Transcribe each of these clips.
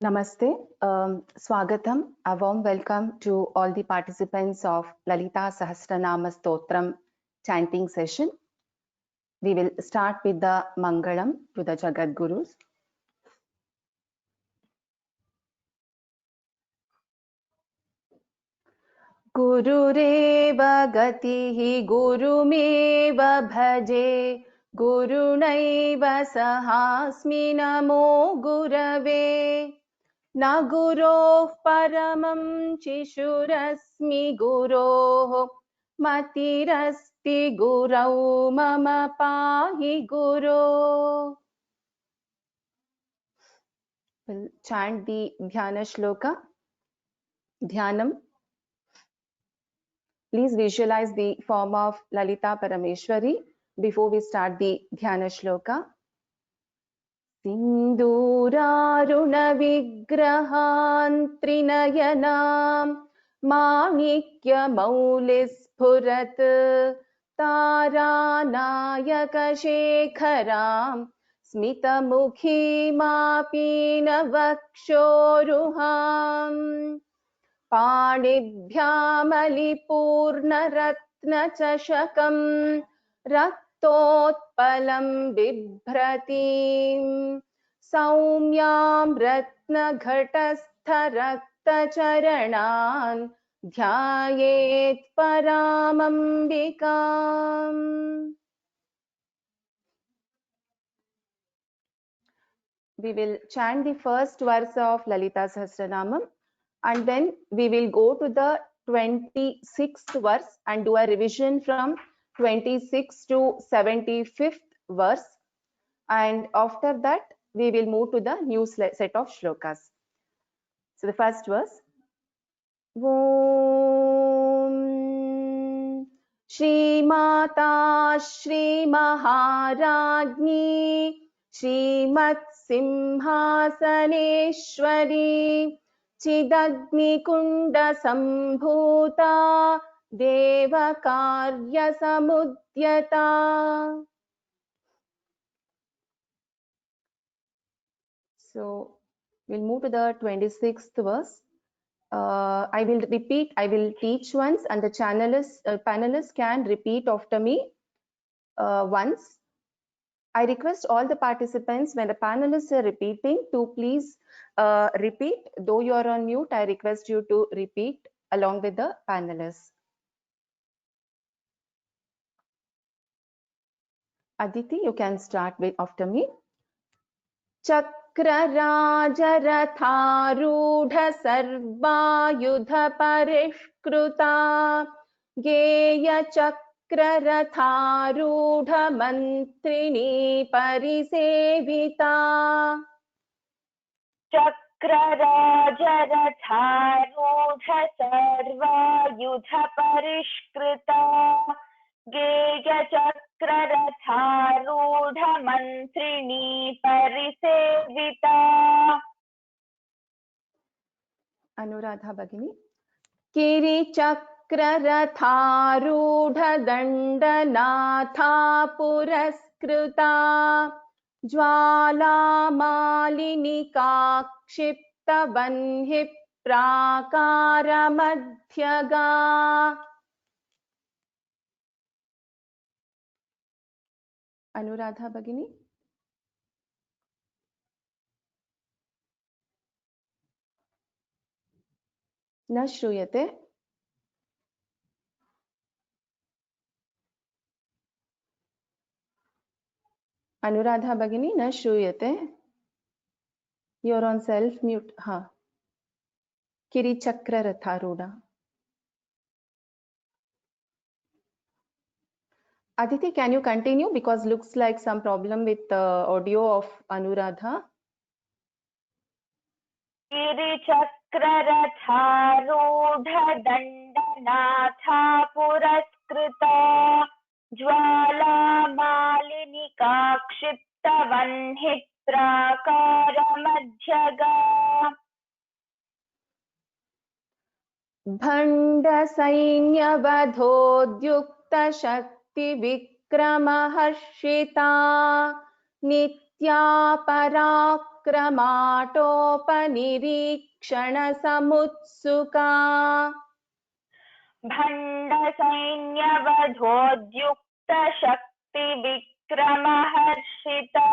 Namaste. Swagatam. A warm welcome to all the participants of Lalita Sahasranama Stotram chanting session. We will start with the Mangalam to the Jagat Gurus. Gurureva gatihi gurumeva bhaje gurunaiva sahasmi namo gurave. Na guroh paramam chishurasmi guroh matirasti gurau mama pahi guru. We'll chant the Dhyana Shloka. Dhyanam. Please visualize the form of Lalita Parameshwari before we start the Dhyana Shloka. Sinduraruna vigrahan trinayanam manikya maulisphurat taranayaka shekharam smitamukhi mapina vakshoruham पाणिभ्यामलिपूर्णरत्नचषकं रक्तोत्पलं बिभ्रतीं सौम्यां रत्नघटस्थरक्तचरणान् ध्यायेत् परामम्बिकाम्. We will chant the first verse of Lalita Sahasranamam, and then we will go to the 26th verse and do a revision from 26th to 75th verse, and after that we will move to the new set of shlokas. So the first verse. Om Shri Mata Shri Maharajni Shrimat Simhasaneshwari Chidagnikunda Sambhuta Devakarya Samudyata. So we'll move to the 26th verse. I will teach once, and the panelists can repeat after me once. I request all the participants, when the panelists are repeating, to please repeat. Though you are on mute, I request you to repeat along with the panelists. Aditi, you can start with after me. Chakrarajaratharudha sarvayudha parishkruta geya chakraratharudha mantrini parisevita. Chakrarajaratharudha sarvayudha parishkruta geya chakraratharudha mantrini parisevita. Anuradha Bhagini. Kiri chakraratharudha dandanatha puraskruta Jwala Malinika Kshipta Vanhi Prakara Madhyaga. Anuradha Bhagini. Na shruyate. Anuradha Bhagini, na shruyate. You're on self mute. Ha. Kiri chakraratharudha. Aditi, can you continue, because looks like some problem with the audio of Anuradha. Kiri chakraratharudha dandanatha puraskruta Jwala Malinika Kshipta Vanhi Prakara Madhyaga. Bhanda Sainya Vadhodyukta Shakti Vikrama Harshita Nitya विषुक्रमाटोपनिरीक्षणसमुत्सुका भण्डसैन्यवधोद्युक्तशक्तिविक्रमहर्षिता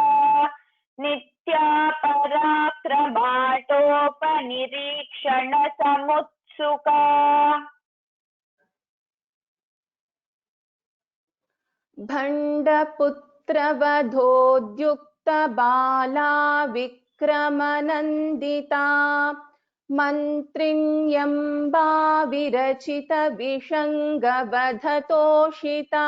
नित्या पराक्रमाटोपनिरीक्षणसमुत्सुका भण्डपुत्रवधोद्युक्तबाला विक्रमनन्दिता मन्त्रिण्यम्बा विरचितविषङ्गवधतोषिता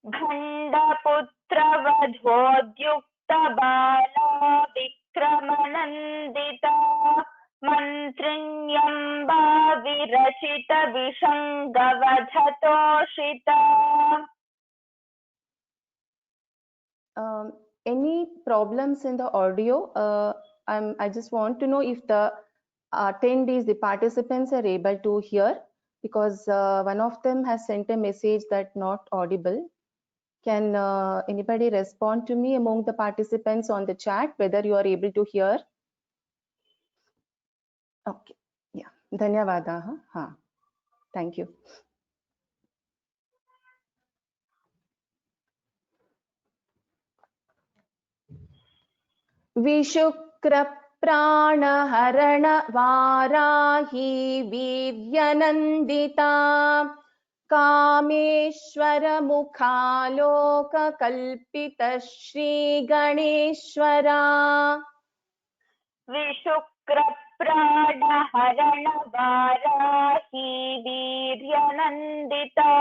भण्डपुत्रवधोद्युक्तबाला विक्रमनन्दिता मन्त्रिण्यम्बा विरचितविषङ्गवधतोषिता Any problems in the audio? I just want to know if the attendees, the participants are able to hear, because one of them has sent a message that not audible. Can anybody respond to me among the participants on the chat whether you are able to hear? Okay, yeah, dhanyavadaha. Ha, thank you. विशुक्रप्राणहरण Varahi वीर्यनन्दिता कामेश्वरमुखालोककल्पित श्रीगणेश्वरा विशुक्रप्राणहरणवाराही वीर्यनन्दिता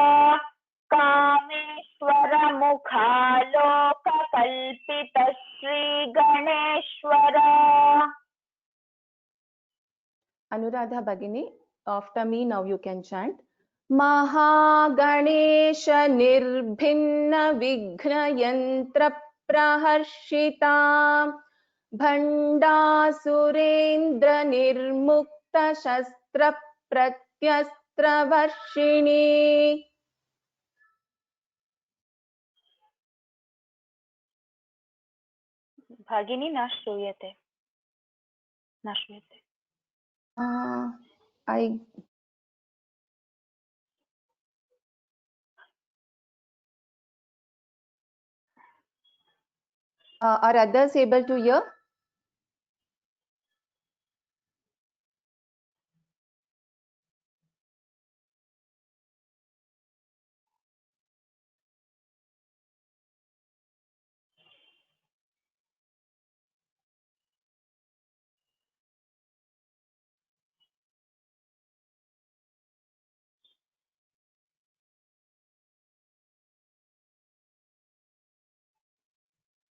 कामेश्वरमुखालोककल्पित श्रीगणेश्वरा Anuradha Bhagini, after me now you can chant. Mahaganesh निर्भिन्न विघ्न यंत्र प्रहर्षिता भंडासुरेंद्र निर्मुक्त शस्त्र प्रत्यस्त्र वर्षिणी भगिनी न श्रूयते Are others able to hear?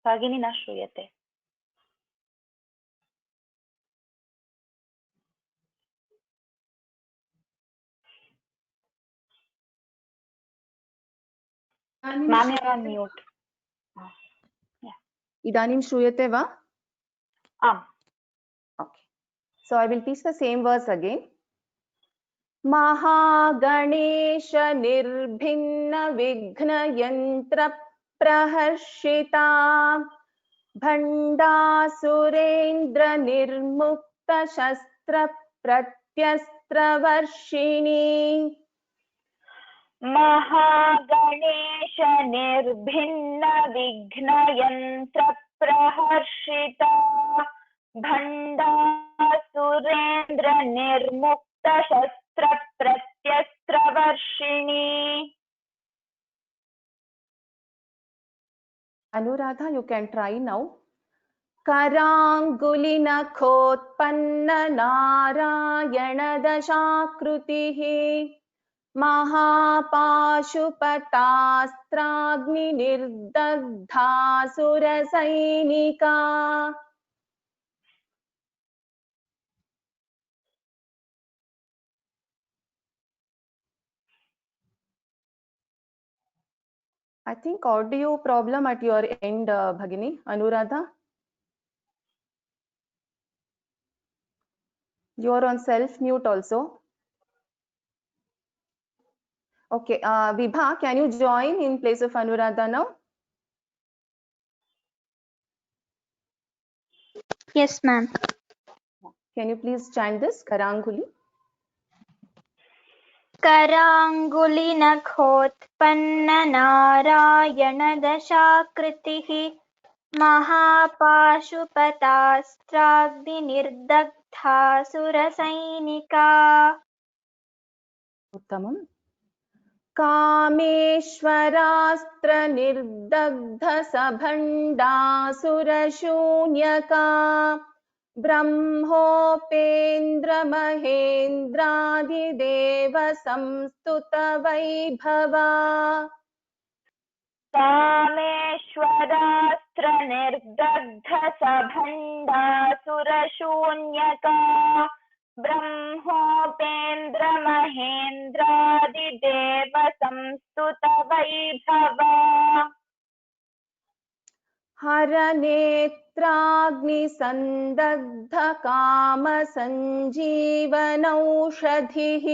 भगिनी न श्रूयते mute Idanim Shruyate va? Okay. So I will teach the same verse again. Mahaganesha निर्भिन्न विघ्न यंत्र प्रहर्षिता भंडासुरेंद्र निर्मुक्त शस्त्र प्रत्यस्त्र वर्षिणी महागणेश निर्भिन्न विघ्न यंत्र प्रहर्षिता भंडासुरेंद्र निर्मुक्त शस्त्र प्रत्यस्त्र Varshini Anuradha, you can try now. कराङ्गुलिनखोत्पन्न Narayana दशाकृतिः महापाशुपतास्त्राग्निर्दग्धासुरसैनिका I think audio problem at your end, Bhagini. Anuradha, you are on self mute also. Okay, Vibha, can you join in place of Anuradha now? Yes, ma'am. Can you please chant this? Karanguli. कराङ्गुलिनखोत्पन्ननारायणदशाकृतिः महापाशुपतास्त्राग्निर्दग्धासुरसैनिका। उत्तमम्. कामेश्वरास्त्रनिर्दग्धसभण्डासुरशून्यका ब्रह्मोपेन्द्रमहेन्द्रादिदेव संस्तुतवैभवा। कामेश्वरास्त्रनिर्दग्धसभण्डासुरशून्यका ब्रह्मोपेन्द्रमहेन्द्रादिदेव संस्तुतवैभवा। हरनेत्राग्निसन्दग्धकामसञ्जीवनौषधिः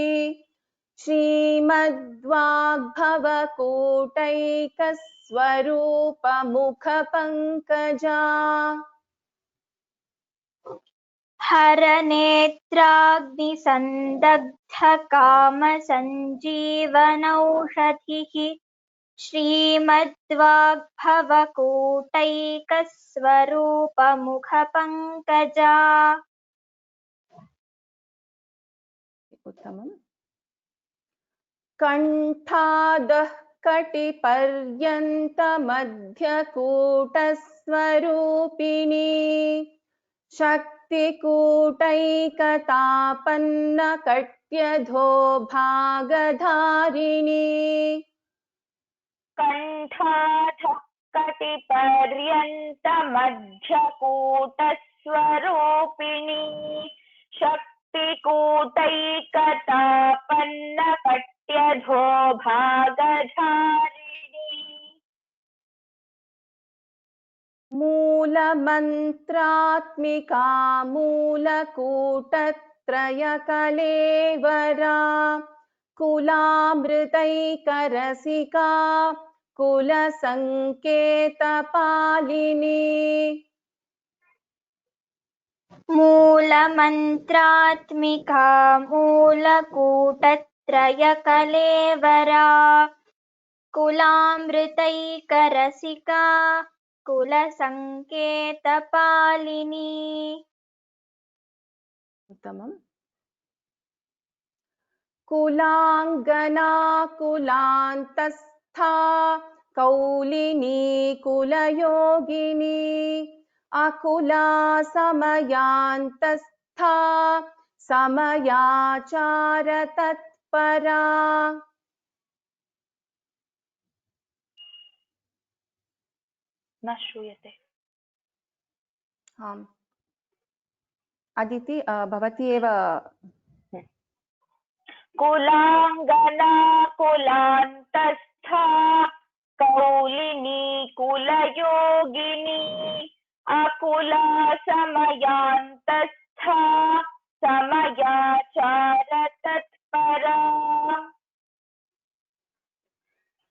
श्रीमद्वाग्भवकूटैकस्वरूपमुखपङ्कजा। हरनेत्राग्निसन्दग्धकामसञ्जीवनौषधिः श्रीमद्वाग्भवकूटैकस्वरूपमुखपङ्कजा। उत्तमम्. कण्ठादः कटिपर्यन्तमध्यकूटस्वरूपिणी शक्तिकूटैकतापन्नकट्यधो भागधारिणी। कण्ठाधः कटिपर्यन्तमध्यकूटस्वरूपिणी शक्तिकूटैकतापन्नकट्यधो भागधारिणी। मूलमन्त्रात्मिका मूलकूटत्रयकलेवरा कुलामृतैकरसिका कुलसङ्केतपालिनी। मूलमन्त्रात्मिका मूलकूटत्रयकलेवरा कुलामृतैकरसिका कुलसङ्केतपालिनी। उत्तमम्. कुलाङ्गना कुलान्तस्था कौलिनी कुलयोगिनी अकुला समयान्तस्था समयाचार तत्परा। न श्रूयते। आम् अदिति भवती एव। कुलाङ्गना कुलान्तस्था कौलिनी कुलयोगिनी अकुला समयान्तस्था समयाचार तत्परा।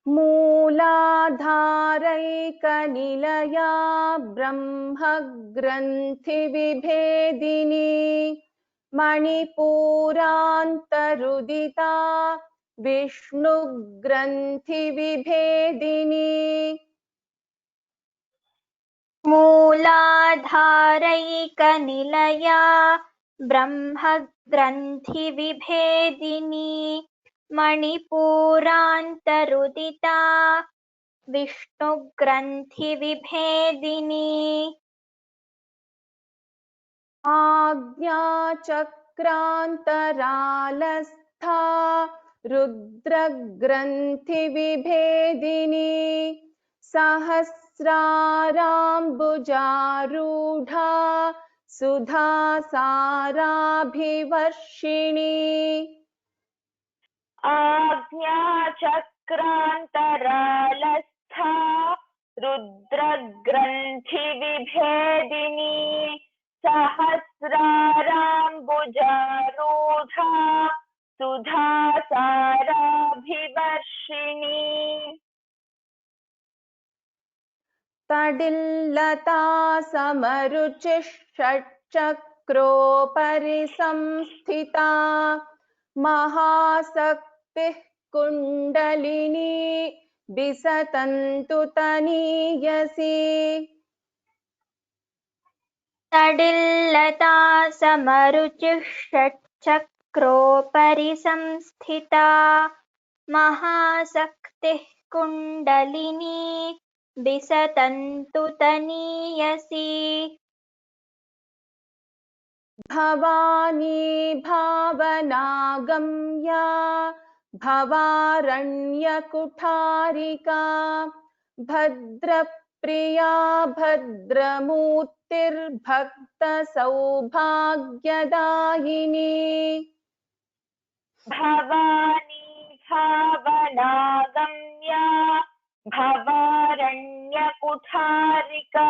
मूलाधारैकनिलया ब्रह्मग्रन्थिविभेदिनी मणिपूरान्तरुदिता विष्णुग्रन्थिविभेदिनी। मूलाधारैकनिलया ब्रह्मग्रन्थिविभेदिनी मणिपूरान्तरुदिता विष्णुग्रन्थिविभेदिनी। आज्ञाचक्रान्तरालस्था रुद्रग्रन्थिविभेदिनी सहस्राराम्बुजारूढा सुधासाराभिवर्षिणी। आज्ञाचक्रान्तरालस्था रुद्रग्रन्थिविभेदिनी सहस्राराम्बुजारूढा सुधासाराभिवर्षिणी। तडिल्लता समरुचिः षट्चक्रोपरि संस्थिता महाशक्तिः कुण्डलिनी विसतन्तु तनीयसी। तडिल्लता समरुचिः षट्चक्रोपरि संस्थिता महाशक्तिः कुण्डलिनी विसतन्तु तनीयसी। भवानी भावनागम्या भवारण्यकुठारिका भद्रप्रिया भद्रमूर्तिर्भक्तसौभाग्यदायिनी। भवानी भावनागम्या भवारण्यकुठारिका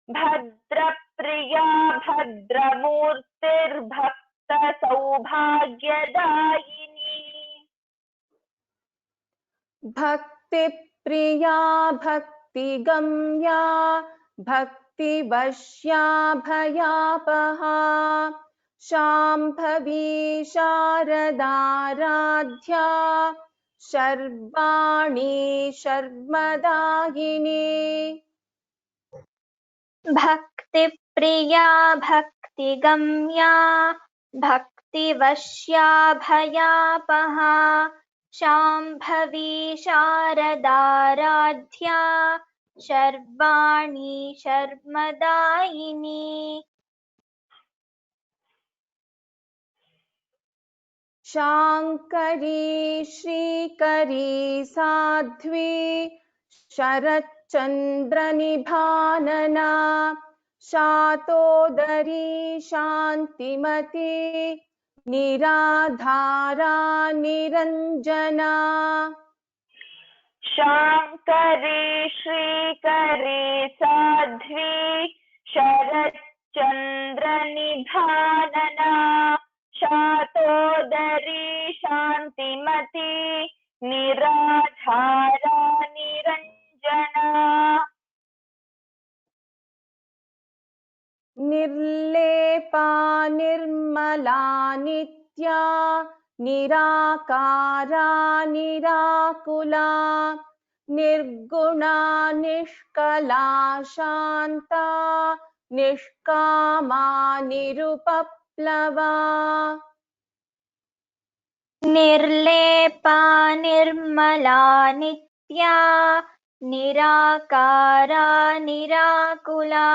भद्रप्रिया भद्रमूर्तिर्भक्तसौभाग्यदायिनी। भक्तिप्रिया भक्तिगम्या भक्तिवश्या भयापहा शाम्भवी शारदाराध्या शर्वाणी शर्मदायिनी। भक्तिप्रिया भक्तिगम्या भक्तिवश्या भयापहा शाम्भवी शारदाराध्या शर्वाणी शर्मदायिनी। शाङ्करी श्रीकरी साध्वी शरच्चन्द्रनिभानना शातोदरी शान्तिमती निराधारा निरञ्जना। शाङ्करी श्रीकरी साध्वी शरच्चन्द्रनिभानना शातोदरी शान्तिमती निराधारा निरञ्जना। निर्लेपा निर्मला नित्या निराकारा निराकुला निर्गुणा निष्कला शान्ता निष्कामा निरुपप्लवा। निर्लेपा निर्मला नित्या निराकारा निराकुला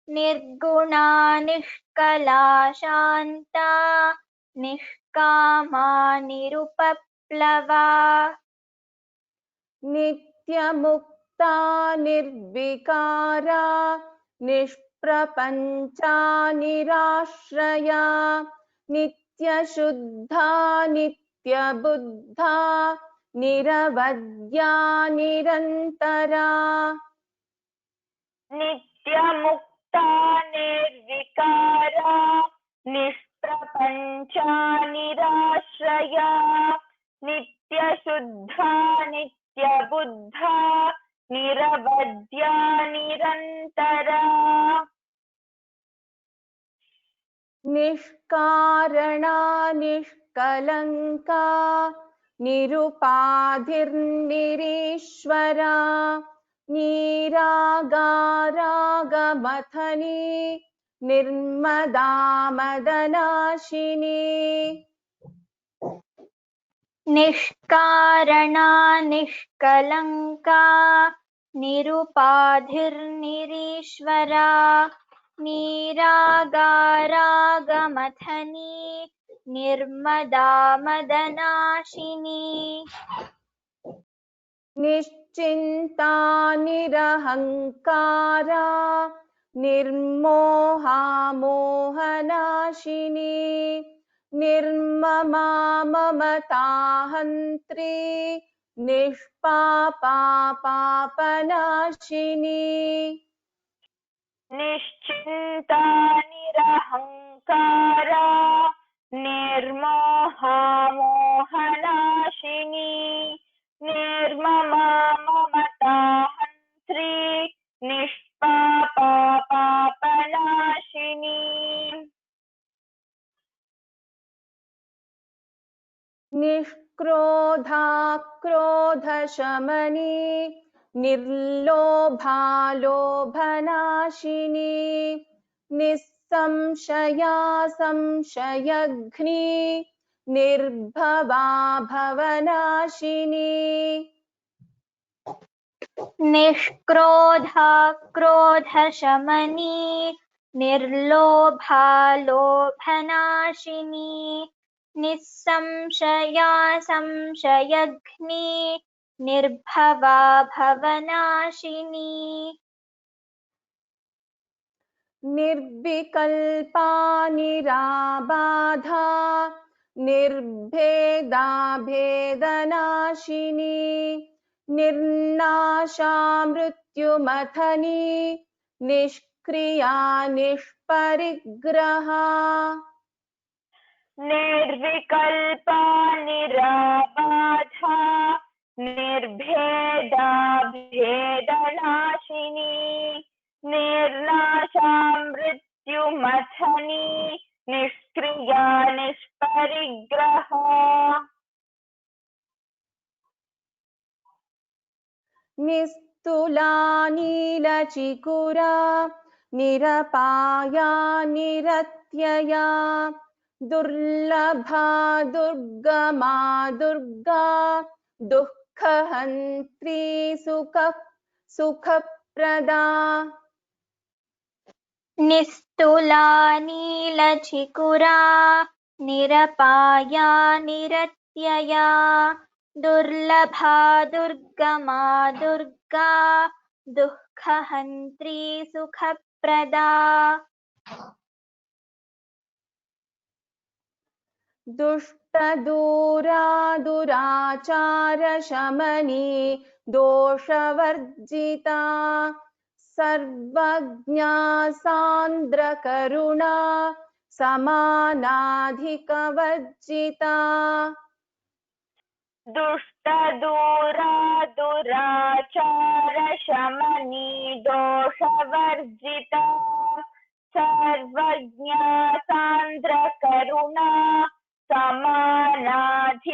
निर्गुणा निष्कला शान्ता निष्कामा निरुपप्लवा। नित्यमुक्ता निर्विकारा निष्प्रपञ्चा निराश्रया नित्यशुद्धा नित्यबुद्धा निरवद्या निरन्तरा। नित्यमुक्ता निर्विकारा निष्प्रपञ्चा निराश्रया नित्यशुद्धा नित्यबुद्धा निरवद्या निरन्तरा। निष्कारणा निष्कलङ्का निरुपाधिर्निरीश्वरा निरागारागमथनी निर्मदा मदनाशिनी। निष्कारणा निष्कलङ्का निरुपाधिर्निरीश्वरा निरागारागमथनी निर्मदा मदनाशिनी। निश्चिन्ता निरहङ्कारा निर्मोहा मोहनाशिनी निर्ममा ममताहन्त्री निष्पापा पापनाशिनी। निश्चिन्ता निरहङ्कारा निर्मोहा मोहनाशिनी निर्ममा ममता हन्त्री निष्क्रोधा क्रोधशमनी निर्लोभा लोभनाशिनी निस्संशया संशयघ्नी निर्भवा भवनाशिनी निष्क्रोधा क्रोधशमनी निर्लोभा लोभनाशिनी निस्संशया संशयघ्नी निर्भवा भवनाशिनी निर्विकल्पा निराबाधा निर्भेदा भेदनाशिनी निर्नाशा मृत्युमथनी निष्क्रिया निष्परिग्रहा निर्विकल्पा निराबाधा निर्भेदा भेदनाशिनी निर्नाशा मृत्युमथनी निष्क्रिया निष्परिग्रहा निस्तुला नीलचिकुरा निरपाया निरत्यया दुर्लभा दुर्गमा दुर्गा दुःखहन्त्री सुखप्रदा निस्तुला नीलचिकुरा निरपाया निरत्यया दुर्लभा दुर्गमा दुर्गा दुःखहन्त्री सुखप्रदा दुष्टदूरा दुराचारशमनी दोषवर्जिता सर्वज्ञा सान्द्रकरुणा समानाधिकवर्जिता दुष्टदूरा दुराचारशमनी दोषवर्जिता सर्वज्ञा सान्द्रकरुणा समानाधिकवर्जिता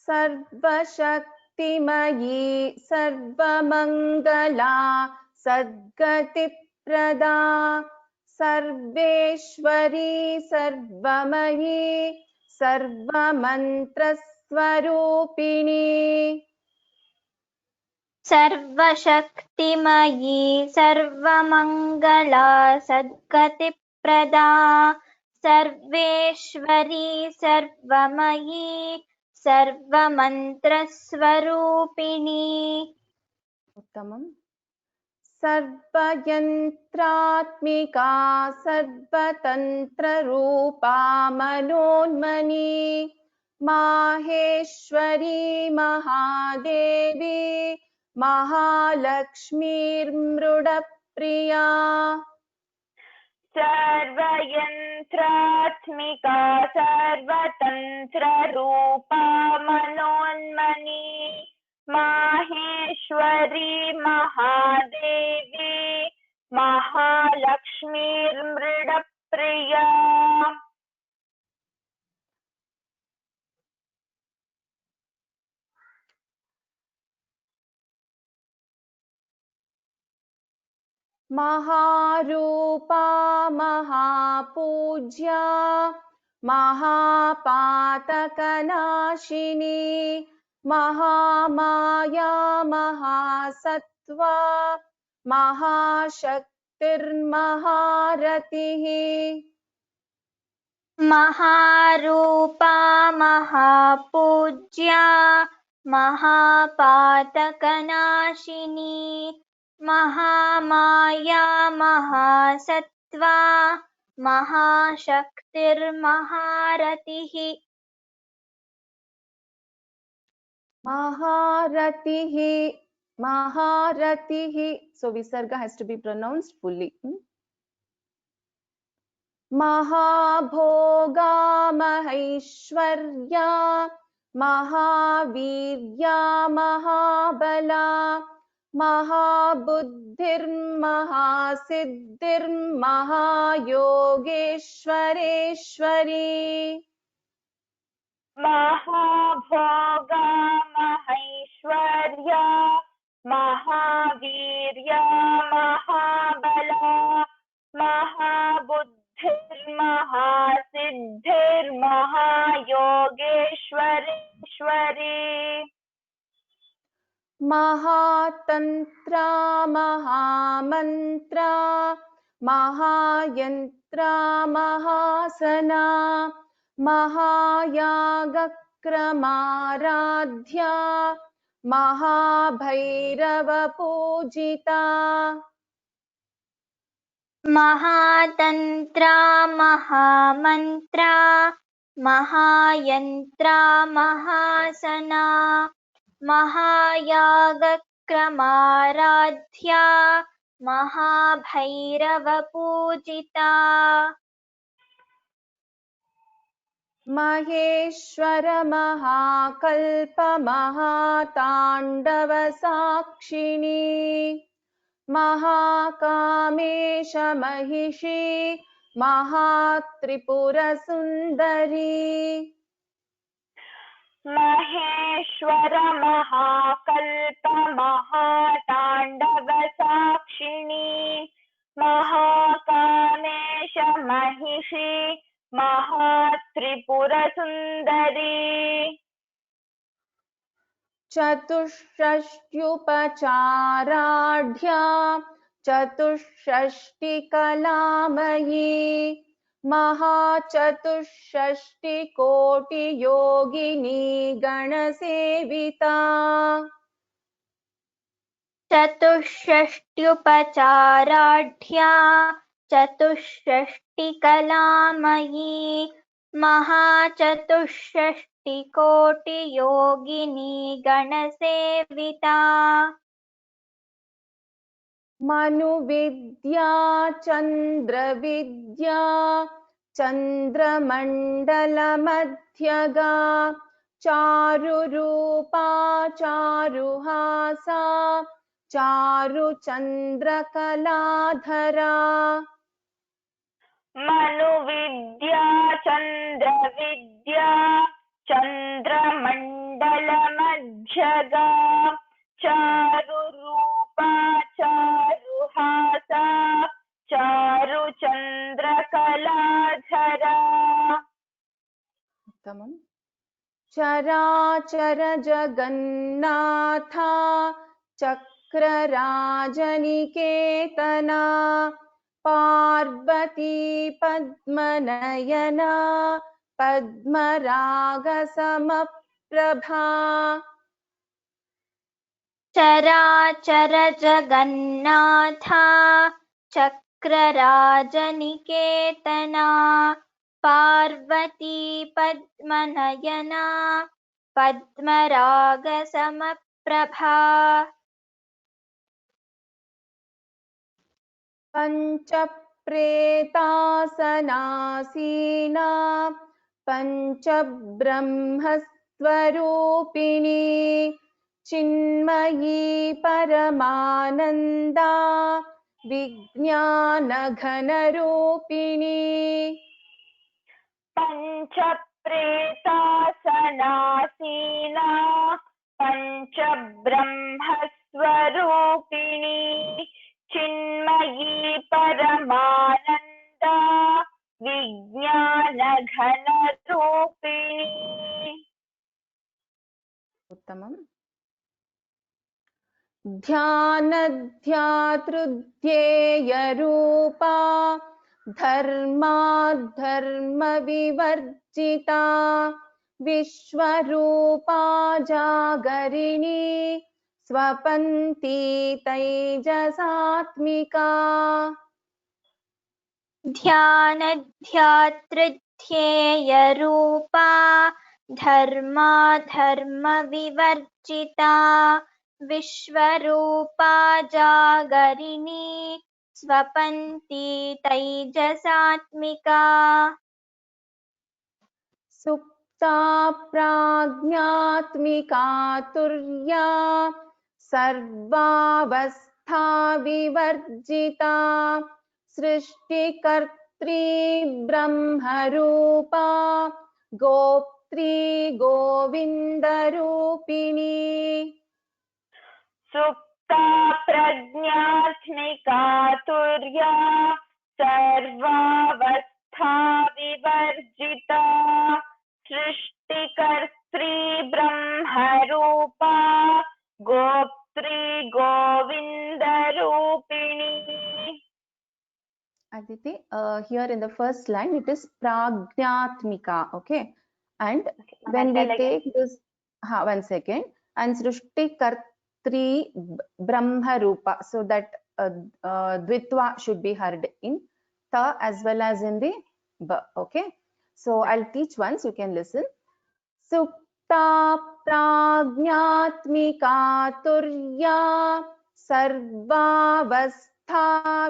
सर्वशक्तिमयी सर्वमङ्गला सद्गतिप्रदा सर्वेश्वरी सर्वमयी सर्वमन्त्रस्वरूपिणी सर्वशक्तिमयी सर्वमङ्गला सद्गतिप्रदा सर्वेश्वरी सर्वमयी सर्वमन्त्रस्वरूपिणी उत्तमम् सर्वयन्त्रात्मिका सर्वतन्त्ररूपा मनोन्मनी माहेश्वरी महादेवी महालक्ष्मीर्मृडप्रिया सर्वयन्त्रात्मिका सर्वतन्त्ररूपा मनोन्मनी माहेश्वरी महादेवी महालक्ष्मीर्मृडप्रिया महारूपा महापूज्या महापातकनाशिनी Mahamaya महासत्त्वा महाशक्तिर्महारतिः महारूपा महापूज्या महापातकनाशिनी Mahamaya महासत्त्वा महाशक्तिर्महारतिः Maharatihi. So Visarga has to be pronounced fully. Mahabhoga Mahaishwarya Mahavirya Mahabala Mahabuddhi महासिद्धिर्महायोगेश्वरेश्वरी महाभोगा महैश्वर्या महावीर्या महाबला महाबुद्धिर्महासिद्धिर्महायोगेश्वरेश्वरी महातंत्रा महामंत्रा महायंत्रा महासना महायागक्रमाराध्या Mahabhairav पूजिता महातंत्रा महामंत्रा महायंत्रा महासना महायागक्रमाराध्या महाभैरव पूजिता महेश्वर महाकल्प महातांडव साक्षिणी महाकामेश महिषी महात्रिपुर सुंदरी महेश्वर महाकल्प महातांडव साक्षिणी महाकामेश महिषी महात्रिपुर सुंदरी चतुष्षष्ट्युपचाराढ्या चतुष्षष्टिकलामयी महाचतुष्षष्टिकोटियोगिनी गणसेविता चतुष्षष्ट्युपचाराढ्या चतुष्षष्टिकलामयी महाचतुष्षष्टिकोटियोगिनी गणसेविता मनुविद्या चंद्रविद्या चंद्रमंडलमध्यगा चारुरूपा चारुहासा चारुचंद्रकलाधरा मनुविद्या चंद्रविद्या चंद्रमंडलमध्यगा चारुरूपा चारुहासा चारुचंद्रकलाधरा उत्तमम् चराचर जगन्नाथा चक्रराजनिकेतना पार्वती पद्मनयना पद्मरागसमप्रभा चराचर जगन्नाथा चक्रराजनिकेतना पार्वती पद्मनयना पद्मरागसमप्रभा पंचप्रेतासनासीना पंचब्रह्मस्वरूपिणी चिन्मयी परमानंदा विज्ञानघनरूपिणी पंचप्रेतासनासीना पंचब्रह्मस्वरूपिणी चिन्मयी परमानंदा विज्ञानघनरूपिणी उत्तमम् ध्यानध्यातृध्येयरूपा धर्माधर्मविवर्जिता विश्वरूपा जागरिणी स्वपन्ती तैजसात्मिका ध्यानध्यातृध्येयरूपा धर्माधर्मविवर्जिता विश्वरूपा जागरिणी स्वपन्ती तैजसात्मिका सुप्ता प्राज्ञात्मिका तुर्या सर्वावस्थासमन्विता विवर्जिता सृष्टिकर्त्री ब्रह्मरूपा गोप्त्री गोविन्दरूपिणी सुप्ता प्रज्ञात्मिका तुर्या सर्वावस्था विवर्जिता सृष्टिकर्त्री ब्रह्मरूपा गोप्त्री गोविन्दरूपिणी. Aditi, here in the first line it is Pragnatmika, okay? And when we take this, one second, and Srishti Kartri Brahma Rupa, so that Dvitva should be heard in Ta as well as in the Ba, okay? So I'll teach once, you can listen. Supta Pragnatmika Turya Sarvavastha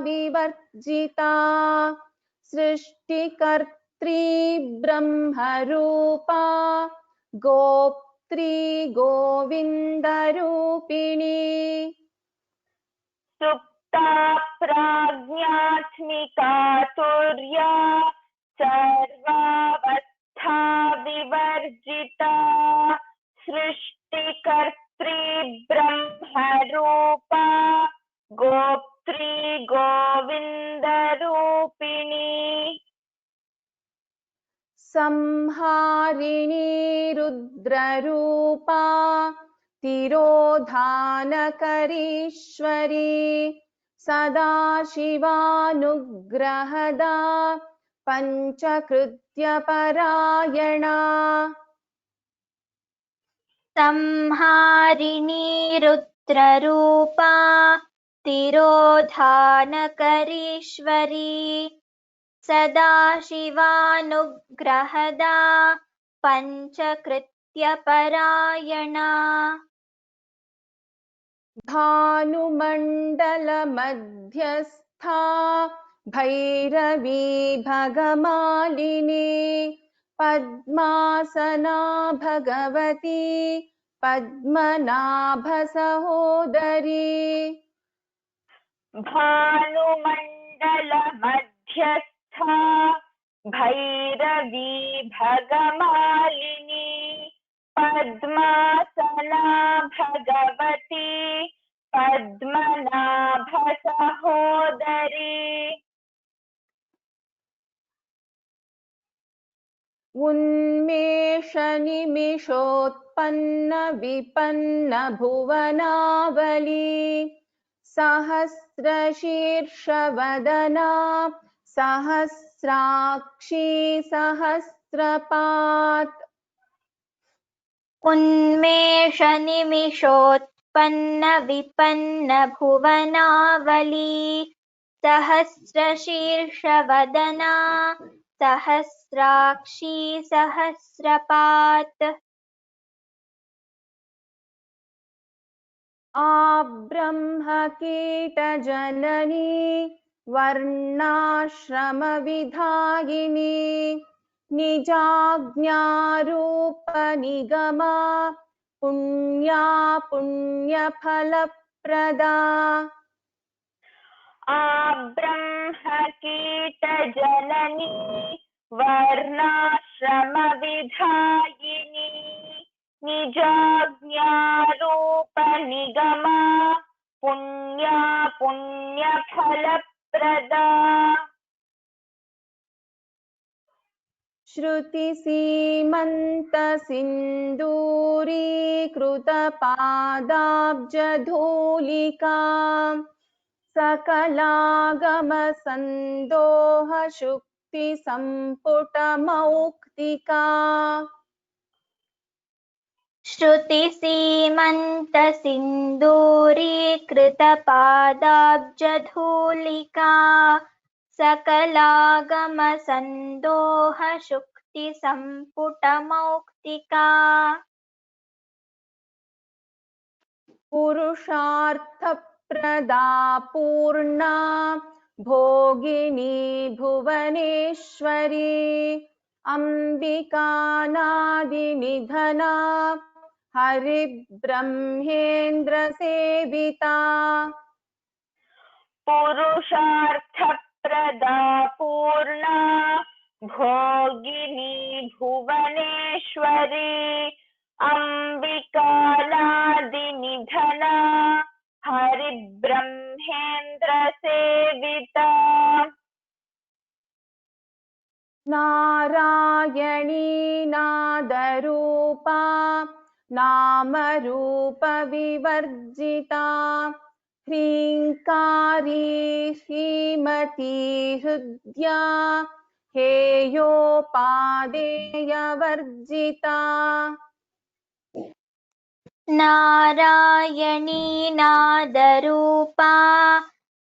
Vivarjita Srishtikartri Brahmarupa Goptri Govindarupini. सुप्ता प्राज्ञात्मिका तुर्या सर्वावस्था विवर्जिता सृष्टिकर्त्री ब्रह्मरूपा गोप्त्री गोविन्दरूपिणी. संहारिणी रुद्ररूपा तिरोधानकरीश्वरी सदाशिवानुग्रहदा पञ्चकृत्यपरायणा. संहारिणी रुद्ररूपा तिरोधानकरीश्वरी सदाशिवानुग्रहदा पञ्चकृत्यपरायणा. भानुमण्डलमध्यस्था भैरवी भगमालिनी पद्मासना भगवती पद्मनाभसहोदरी. भानुमण्डलमध्यस्था भैरवी भगमालिनी पद्मासना भगवती पद्मनाभसहोदरी. उन्मेषनिमिषोत्पन्न विपन्न भुवनावली सहस्रशीर्षवदना सहस्राक्षी सहस्रपात्. उन्मेषनिमिषोत्पन्न विपन्न भुवनावली सहस्रशीर्षवदना सहस्राक्षी सहस्रपात्. आब्रह्मकीटजननी वर्णाश्रमविधायिनी निजाज्ञारूपनिगमा पुण्या पुण्यफलप्रदा. आब्रह्मकीटजननी वर्णाश्रमविधायिनी निजाज्ञारूपनिगमा पुण्या पुण्यफलप्रदा. श्रुतिसीमन्तसिन्दूरीकृतपादाब्जधूलिका सकलागमसन्दोहशुक्तिसम्पुटमौक्तिका. श्रुतिसीमन्तसिन्दूरीकृतपादाब्जधूलिका सकलागमसन्दोहशुक्तिसम्पुटमौक्तिका. पुरुषार्थप्रदा पूर्णा भोगिनी भुवनेश्वरी अम्बिकानादिनिधना हरिब्रह्मेन्द्रसेविता. पुरुषार्थप्रदा पूर्णा भोगिनी भुवनेश्वरी अम्बिकानादिनिधना हरिब्रह्मेन्द्र सेविता नारायणी नादरूपा नामरूप विवर्जिता ह्रीङ्कारी श्रीमती हृद्या हेयोपादेयवर्जिता नारायणी नादरूपा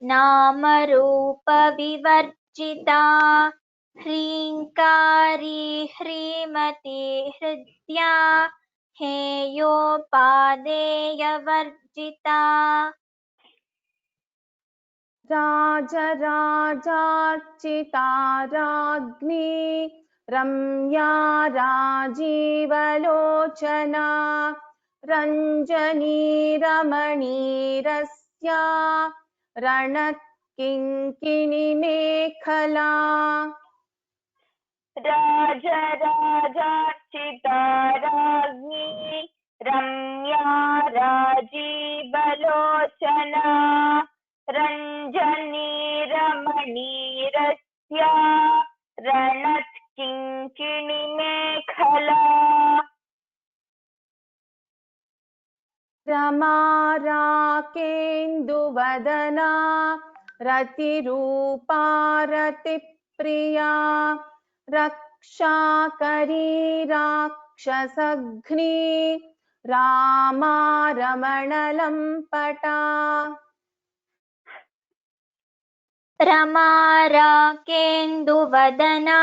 नामरूपविवर्जिता ह्रीङ्कारी ह्रीमती हृद्या हेयोपादेयवर्जिता राजराजार्चिता राज्ञी रम्या राजीवलोचना रञ्जनी रमणीरस्या रणत्किङ्किणी मेखला राजराजार्चिता राज्ञी रम्या राजीवलोचना रञ्जनी रमणीरस्या रणत्किङ्किणी मेखला रमा राकेन्दुवदना रतिरूपा रतिप्रिया रक्षाकरी राक्षसघ्नी रामा रमणलम्पटा रमा राकेन्दुवदना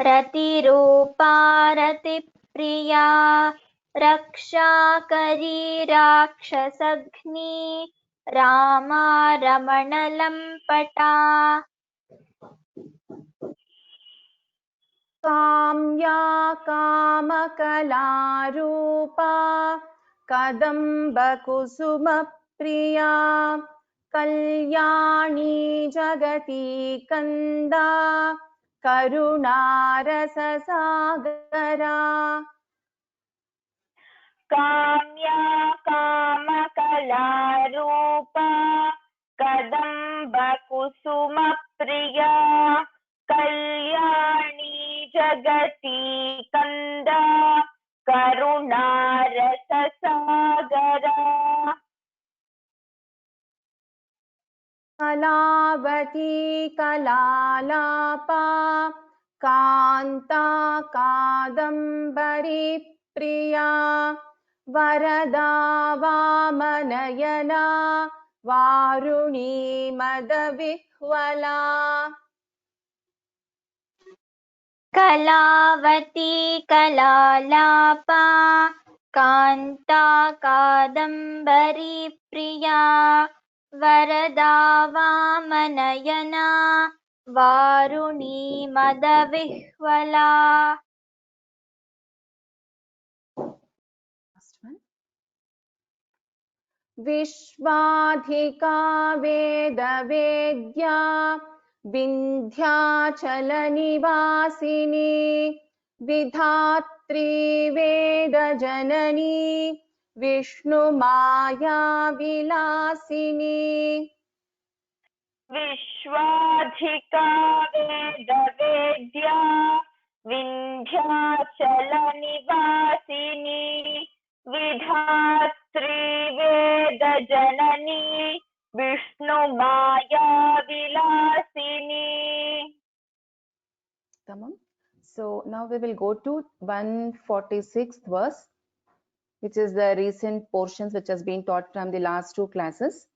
रतिरूपा रतिप्रिया रक्षाकरी राक्षसघ्नी रामा रमणलम्पटा काम्या कामकलारूपा कदम्बकुसुमप्रिया कल्याणी जगती कन्दा करुणारससागरा काम्या कामकलारूपा कदम्बकुसुमप्रिया कल्याणी जगती कन्दा करुणारससागरा कलावती कलालापा कान्ता कादम्बरी प्रिया वरदा वामनयना वारुणी मदविह्वला कलावती कलालापा कान्ता कादम्बरी प्रिया वरदा वामनयना वारुणी मदविह्वला विश्वाधिका वेदवेद्या विन्ध्याचलनिवासिनी Vidhatri वेदजननी Vishnumaya Vilasini विश्वाधिका वेदवेद्या विन्ध्याचलनिवासिनी Vidhatri वेदजननी Vishnumaya Vilasini Tamam. So now we will go to 146th verse, which is the recent portions which has been taught from the last two classes.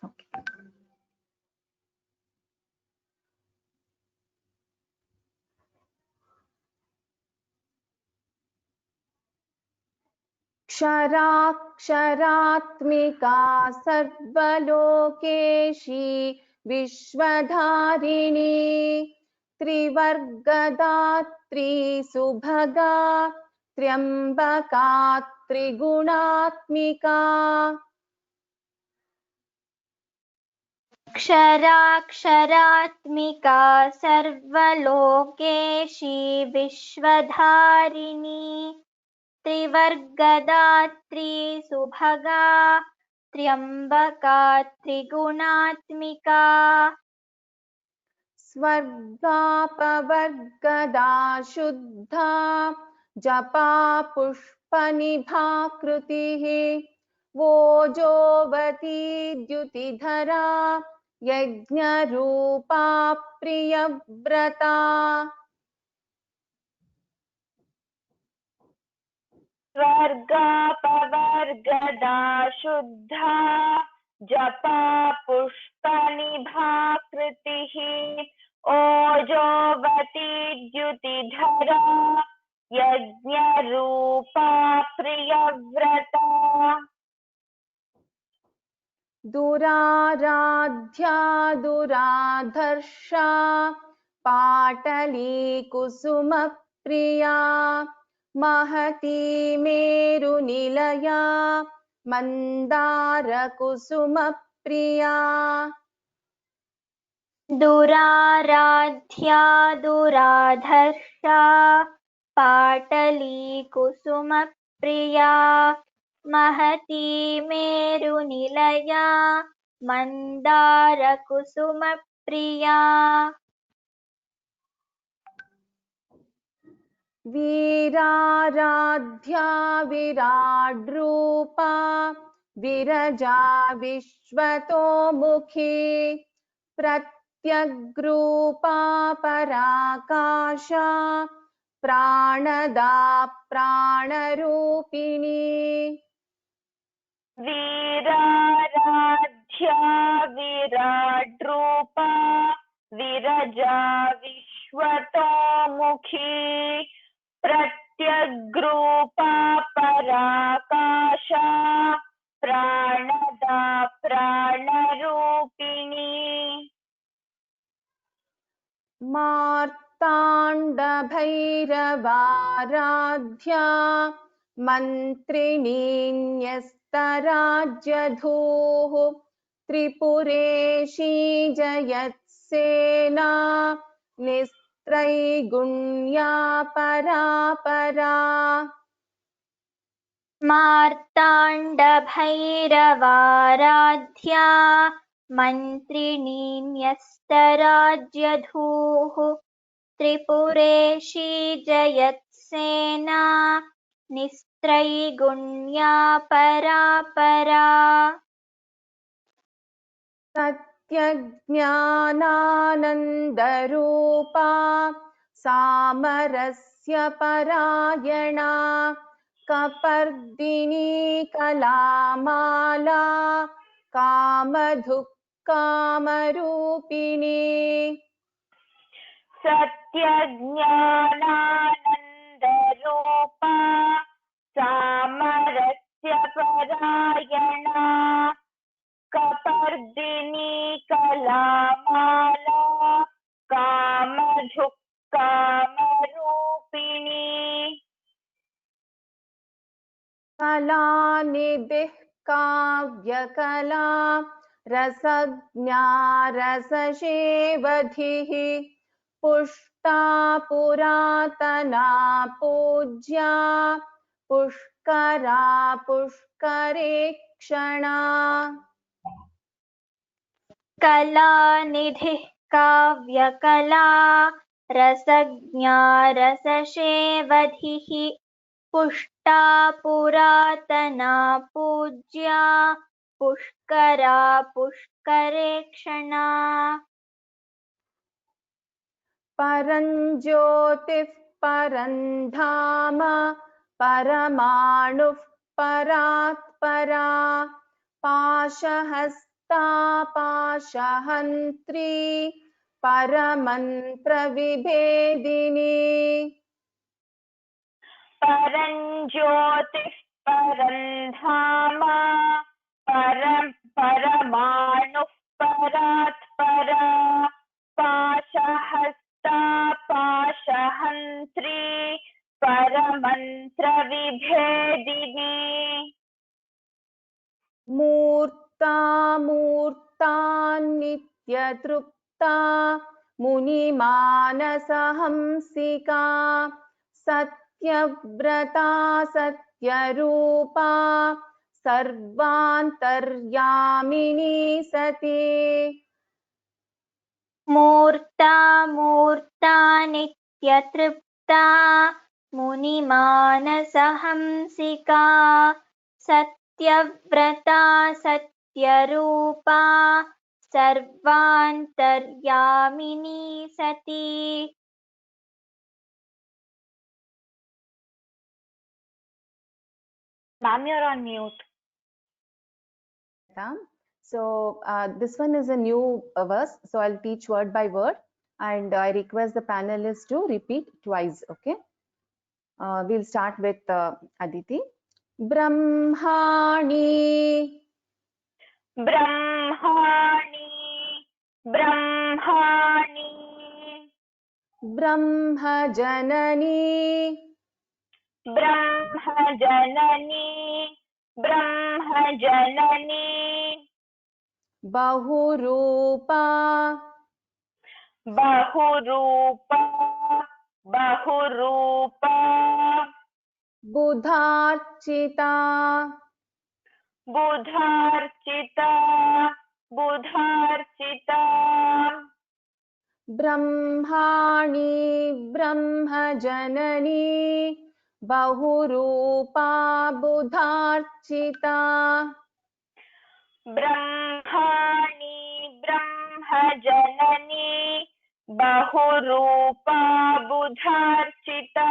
Okay. क्षराक्षरात्मिका सर्वलोकेशी विश्वधारिणी त्रिवर्गदात्री सुभगा त्र्यम्बका त्रिगुणात्मिका क्षराक्षरात्मिका सर्वलोकेशी विश्वधारिणी त्रिवर्गदात्री सुभगा त्र्यम्बका त्रिगुणात्मिका स्वर्गापवर्गदा शुद्धा जपा पुष्पनिभाकृतिः वोजोवती द्युतिधरा यज्ञरूपा प्रियव्रता स्वर्गापवर्गदा शुद्धा जपा पुष्पनिभाकृतिः ओजोवती द्युतिधरा यज्ञरूपा प्रियव्रता दुराराध्या दुराधर्षा पाटली कुसुमप्रिया महती मेरुनिलया मन्दारकुसुमप्रिया दुराराध्या दुराधर्षा पाटली कुसुमप्रिया महती मेरुनिलया मन्दारकुसुमप्रिया वीराराध्या विराड्रूपा विरजा विश्वतोमुखी प्रत्यग्रूपा पराकाशा प्राणदा प्राणरूपिणी वीराराध्या विराड्रूपा विरजा विश्वतोमुखी प्रत्यग्रूपा पराकाशा प्राणदा प्राणरूपिणी मार्ताण्डभैरवाराध्या मन्त्रिणीन्यस्तराज्यधूः त्रिपुरेशी जयत्सेना निस्त्रैगुण्या परापरा मार्ताण्डभैरवाराध्या मन्त्रिणीन्यस्तराज्यधूः त्रिपुरेशी जयत्सेना निस्त्रैगुण्या परापरा सत्यज्ञानानन्दरूपा सामरस्य परायणा कपर्दिनी कलामाला कामधुक्कामरूपिणी सत्यज्ञानानन्दरूपा सामरस्य परायणा कपर्दिनी कलामाला कामधुक्कामरूपिणी कलानिधिः काव्यकला रसज्ञा रससेवधिः पुष्टा पुरातना पूज्या पुष्करा पुष्करेक्षणा कलानिधिः काव्यकला रसज्ञा रससेवधिः पुष्टा पुरातना पूज्या पुष्करा पुष्करेक्षणा परञ्ज्योतिः परन्धाम परमाणुः परात्परा पाशहस्ता पाशहन्त्री परमन्त्रविभेदिनी परञ्ज्योतिः परन्धाम परमाणुः परात्परा पाशहस्ता पाशहन्त्री परमन्त्र विभेदिनी मूर्ता मूर्तान्नित्यतृप्ता मुनिमानसहंसिका सत्यव्रता सत्यरूपा सर्वान्तर्यामिनी सती मूर्ता मूर्ता नित्यतृप्ता मुनिमानसहंसिका सत्यव्रता सत्यरूपा सर्वान्तर्यामिनी सती Ma'am, you're on mute. So this one is a new verse, so I'll teach word by word, and I request the panelists to repeat twice. Okay, we'll start with Aditi. Brahmani, Brahmani, Brahmani, Brahma Janani, Brahma Janani, Brahma Janani, Bahurupa, Bahurupa, Bahurupa, Budharchita, Budharchita, Budharchita, Brahmani, Brahma Janani, Bahurupa, Budharchita. Brahmani, Brahma Janani, Bahurupa, Budharchita.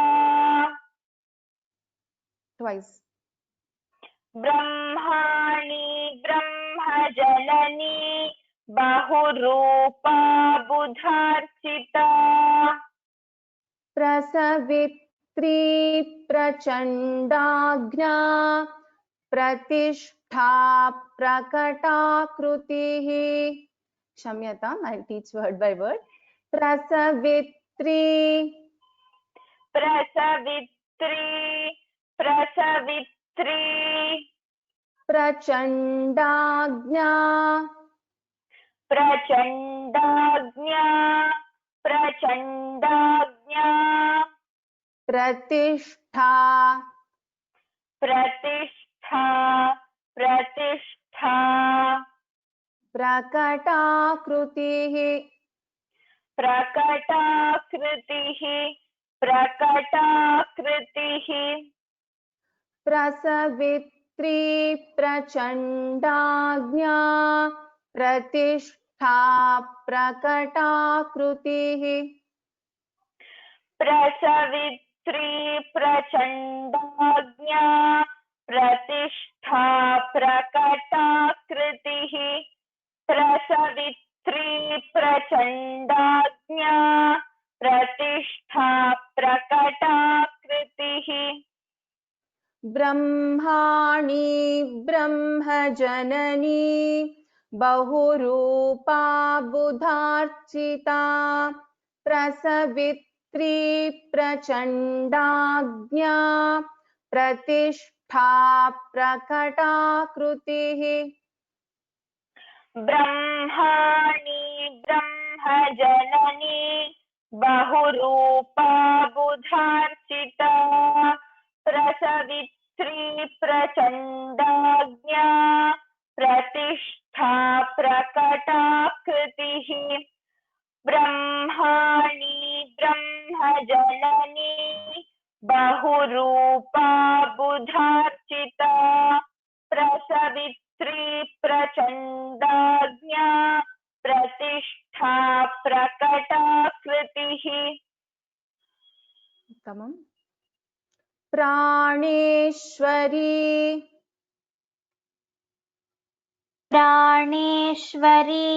Twice. Brahmani, Brahma Janani, Bahurupa, Budharchita. Prasavitri Prachandagna Pratishtha Prakatakrutihi. Shamyatam, I'll teach word by word. Prasavitri, Prasavitri, Prasavitri, Prachandagna Prachandagnya, Prachandagnya, Pratishtha Pratishtha, Pratishtha, Prakatakrutihi. Prakatakritihi, Prakatakritihi, Prasavitri Prachandagnya Pratishtha Prakatakrutihi. Prasavitri Prachandagnya, Pratishtha Prakatakritihi, Prasavitri Prachandagnya, Pratishtha Prakatakritihi. Brahmani Brahma Janani Bahurupa Budharchita Prasavitri Prachandagnya Pratishtha Prakatakrutihi. Brahmani Brahma Janani Bahurupa Budharchita Prasavitri Prachandagnya Pratishtha Prakatakritihi. Brahmani Brahma Janani Bahurupa Budharchita Prasavitri Prachandagnya Pratishtha Prakatakritihi. Tamam. Praneshwari प्राणेश्वरी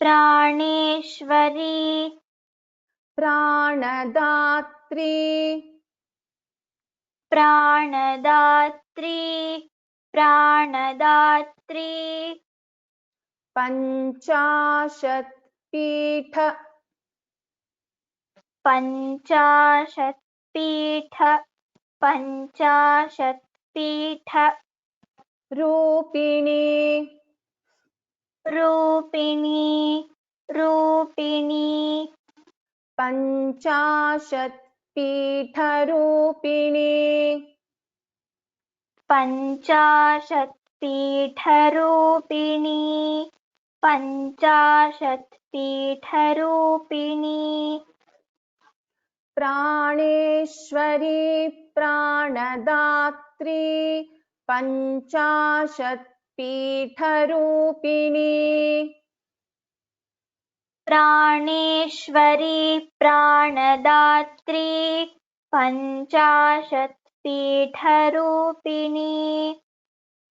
प्राणेश्वरी Pranadatri प्राणदात्री प्राणदात्री Panchashat पञ्चाशत्पीठ पञ्चाशत्पीठ रूपिणी रूपिणी रूपिणी पञ्चाशत्पीठरूपिणी पञ्चाशत्पीठरूपिणी पञ्चाशत्पीठरूपिणी प्राणेश्वरी प्राणदात्री पञ्चाशत्पीठरूपिणी प्राणेश्वरी प्राणदात्री पञ्चाशत्पीठरूपिणी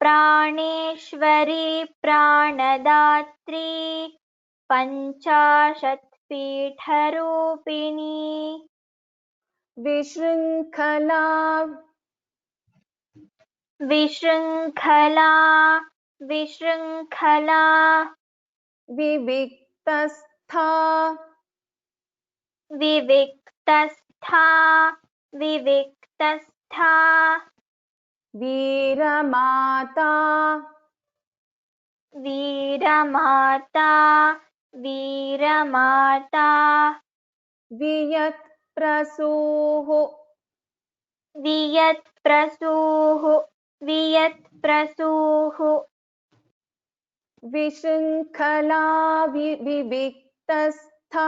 प्राणेश्वरी प्राणदात्री पञ्चाशत्पीठरूपिणी विशृङ्खला विशृङ्खला विशृङ्खला विविक्तस्था विविक्तस्था विविक्तस्था Veermata Veermata Veermata वियत्प्रसूः वियत्प्रसूः वियत्प्रसूः विशृङ्खला विविक्तस्था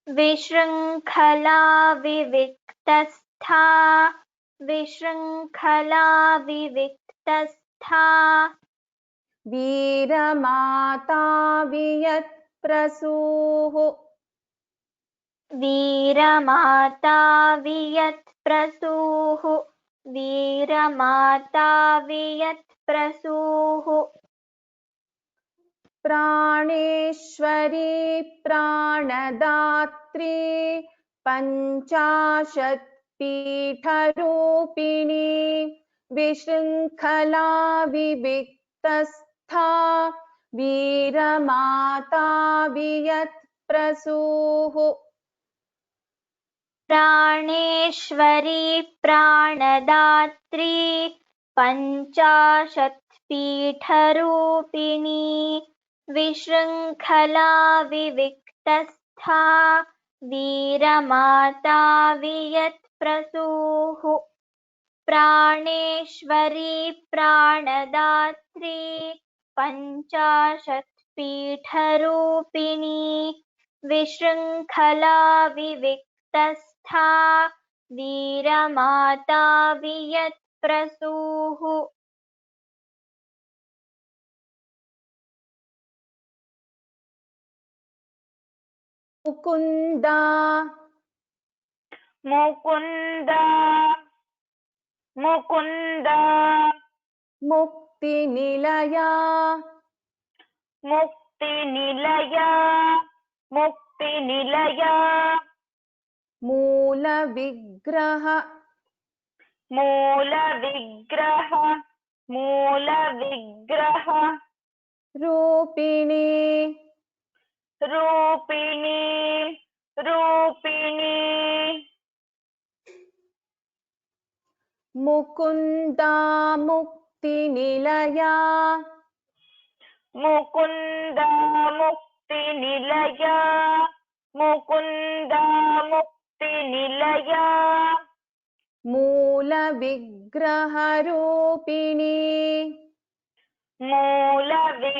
विशृङ्खला विविक्तस्था विशृङ्खला विविक्तस्था Veermata वियत्प्रसूः Veermata वियत्प्रसूः Veermata वियत्प्रसूः प्राणेश्वरी प्राणदात्री पञ्चाशत्पीठरूपिणी विशृङ्खला विविक्तस्था Veermata वियत्प्रसूः प्राणेश्वरी प्राणदात्री पञ्चाशत्पीठरूपिणी विशृङ्खला विविक्तस्था Veermata वियत्प्रसूः प्राणेश्वरी प्राणदात्री पञ्चाशत्पीठरूपिणी विशृङ्खला विविक्तस्था Veermata वियत्प्रसूः Mukunda Mukunda Mukunda मुक्तिनिलया मुक्तिनिलया मुक्तिनिलया मूलविग्रह मूलविग्रह मूलविग्रह रूपिणी रूपिणी रूपिणी Mukunda मुक्तिनिलया Mukunda मुक्तिनिलया Mukunda मुक्तिनिलया मूलविग्रहरूपिणी मूलविग्रहरूपिणी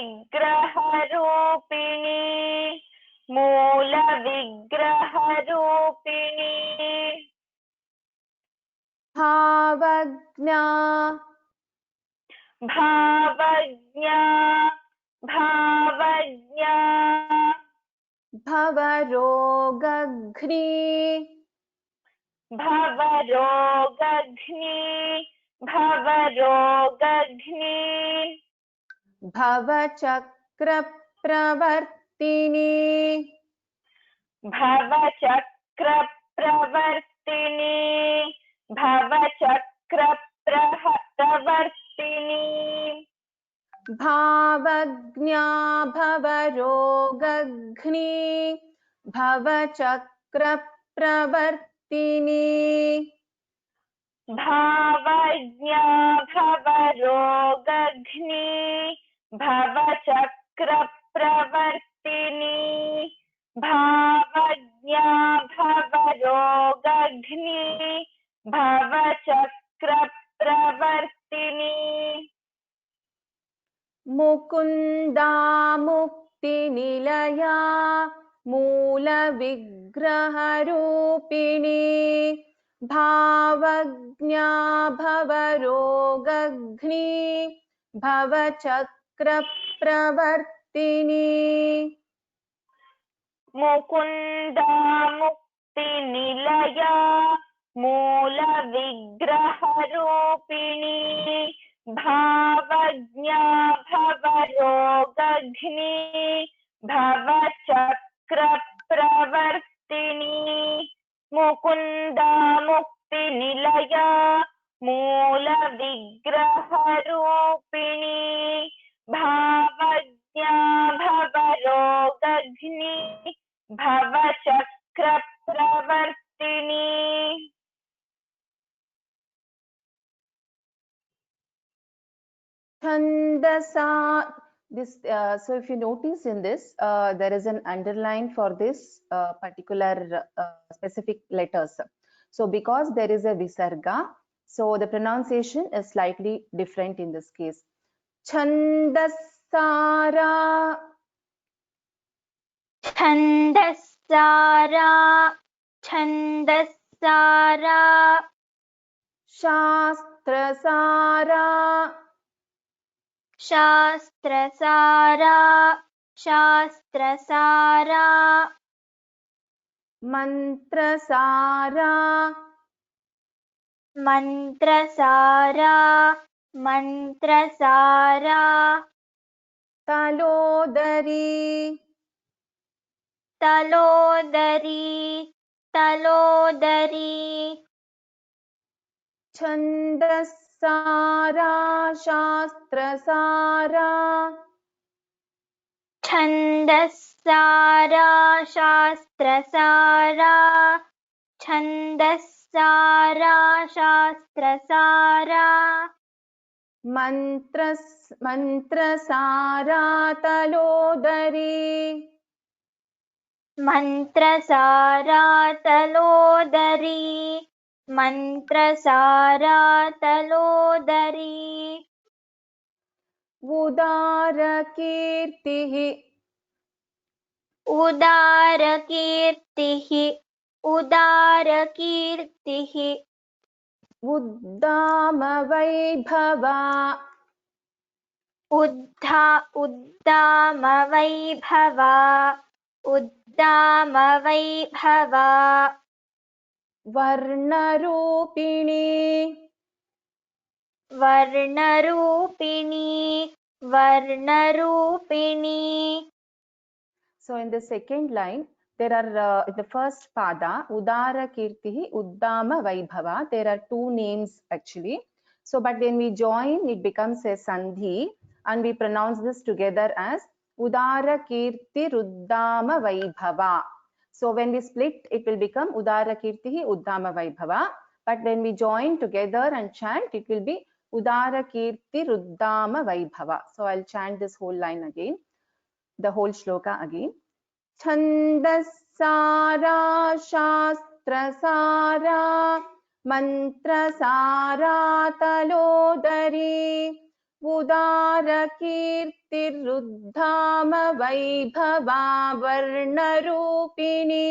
मूलविग्रहरूपिणी भावज्ञा भावज्ञा भावज्ञा भवरोगघ्नी भवरोगघ्नी भवरोगघ्नी भवचक्रप्रवर्तिनी भवचक्रप्रवर्तिनी भवचक्रप्रवर्तिनी भावज्ञा भवरोगघ्नी भवचक्रप्रवर्तिनी भावज्ञा भवरोगघ्नी भवचक्रप्रवर्तिनी भावज्ञा भवरोगघ्नी भवचक्रप्रवर्तिनी Mukunda मुक्तिनिलया मूलविग्रहरूपिणी भावज्ञा भवरोगघ्नी भवचक्रप्रवर्तिनी Mukunda मुक्तिनिलया मूलविग्रहरूपिणी भावज्ञा भवरोगघ्नी भवचक्रप्रवर्तिनी Mukunda मुक्तिनिलया मूलविग्रहरूपिणी भावज्ञा भवरोगघ्नी भवचक्रप्रवर्तिनी Chandasa, this so if you notice in this there is an underline for this particular specific letters. So because there is a visarga, so the pronunciation is slightly different in this case. Chandasara, Chandasara, Chandasara, Shastrasara, Shastrasara, Shastrasara, Mantrasara, Mantrasara, Mantrasara, Talodari, Talodari, Talodari, Chandasara, Shastrasara, Chandasara, Shastrasara, Chandasara, Shastrasara, Mantrasara, Talodari, Mantrasara, Talodari, Mantrasara, Talodari, Udarakirtihi, Udarakirtihi, Udarakirtihi, Uddamavaibhava, Uddamavaibhava, Uddamavaibhava, Varnarupini, Varnarupini, Varnarupini. So in the second line, there are in the first pada, Udara Kirtihi, Uddama Vaibhava. There are two names actually. So, but when we join, it becomes a Sandhi, and we pronounce this together as Udara Kirti Ruddama Vaibhava. So when we split, it will become Udara Kirtihi Uddama Vaibhava. But when we join together and chant, it will be Udara Kirti Ruddama Vaibhava. So I'll chant this whole line again. The whole shloka again. Chandasara Shastrasara Mantrasara Talodari Udara Kirtiruddhama Vaibhava Varnarupini.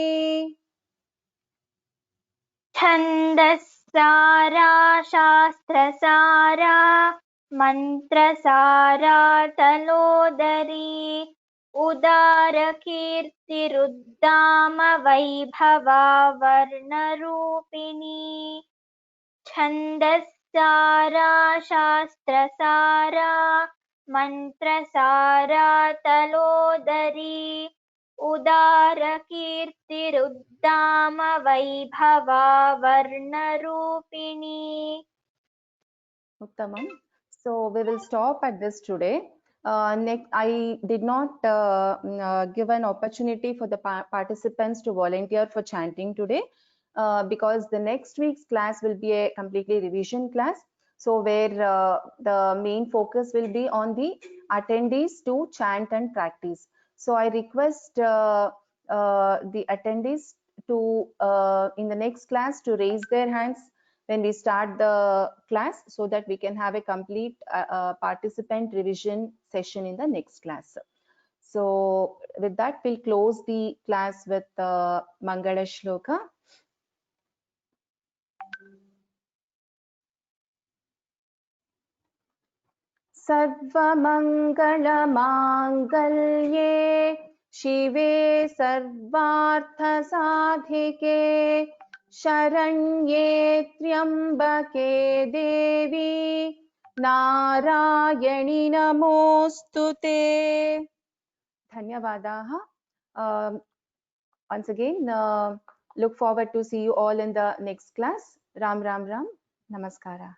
Chandasara, Shastrasara, Mantrasara, Talodari, Udarakirtiruddhama Vaibhava Varnarupini. Chandasara, Shastrasara, Mantrasara, Talodari, Udarakirtiruddhama Vaibhava Varnarupini. Uttamam. So we will stop at this today. Next, I did not give an opportunity for the participants to volunteer for chanting today. because the next week's class will be a completely revision class. So where the main focus will be on the attendees to chant and practice. So I request the attendees to in the next class to raise their hands when we start the class, so that we can have a complete participant revision session in the next class. So with that, we'll close the class with Mangala Shloka. सर्वमङ्गलमाङ्गल्ये शिवे सर्वार्थसाधिके शरण्ये त्र्यम्बके देवी नारायणि नमोस्तुते. Dhanyavadaha. Once again, look forward to see you all in the next class. Ram Ram Ram. Namaskara.